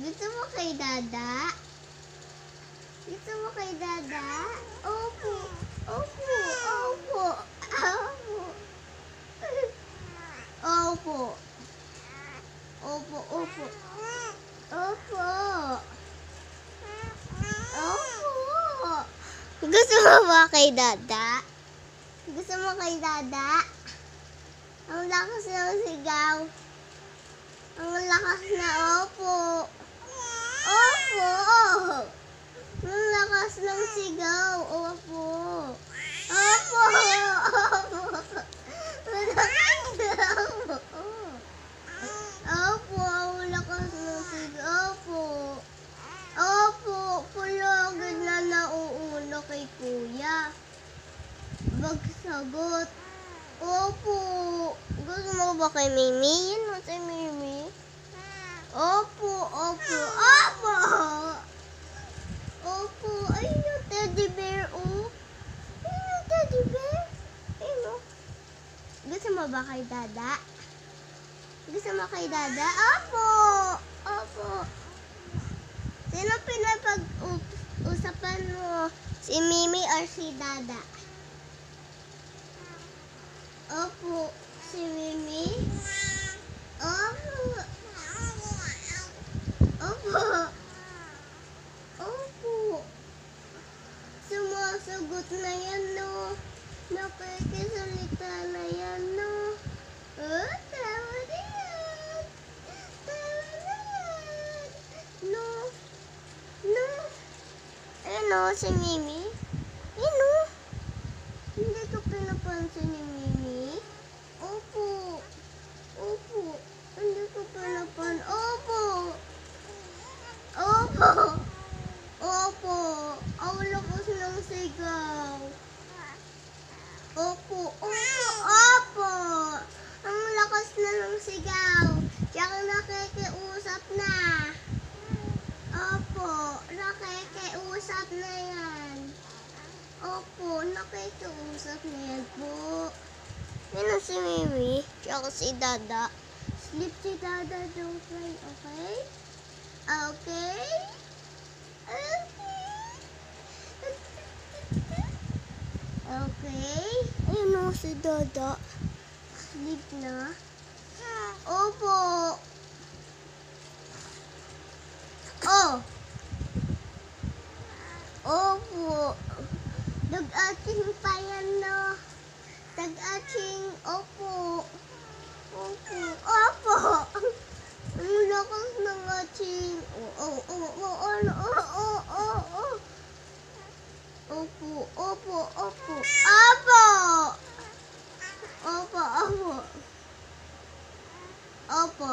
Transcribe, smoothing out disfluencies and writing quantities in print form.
Gusto mo kay Dada? Gusto mo kay Dada? Opo. Opo. Opo. Opo. Opo. Opo. Opo. Opo. Opo. Gusto mo ba kay Dada? Gusto mo kay Dada? Ang lakas ng sigaw. Ang lakas na opo. Opo. Ang lakas ng sigaw. Opo. Opo. Opo. Opo. Ang lakas ng sigaw. Opo. Opo. Pulogin na nauuna kay Kuya. Magsagot. Opo. Gusto mo ba kay Mimi? Yan mo si Mimi. Opo. Opo. Opo. Opo. Ayun yung teddy bear, oh. Ayun yung teddy bear. Ayun, oh. Gusto mo ba kay Dada? Gusto mo kay Dada? Opo. Opo. Sino pinapag-usapan mo? Si Mimi or si Dada? Opo. Si Mimi? Opo. Opo. Opo. Sumasagot na yan, no? Nakikisalita na yan, no? Oh, tama na yan. Tama na yan. No. No. Ayun, oh, si Mimi. Ayun, oh. Hindi ko pinapansin ni Mimi. Opo. Opo. Hindi ko pinapansin. Opo. Opo. Opo. Ang lakas ng sigaw. Opo. Opo. Opo. Ang lakas na ng sigaw. Tsaka nakikiusap na. Opo. Nakikiusap na yan. Opo. Nakikiusap na yan po. Yan si Mimi. Tsaka si Dada. Sleep si Dada, don't cry, okay? Okay? Okay? Ayun o si Dada. Sleep na. Opo. Oh. Opo. Dag-ating pa yan, no? Dag-ating. Opo. Opo. Opo. Ang lakas ng ating. Opo. Opo. Opo. Opo. Opo. Opo. Opo.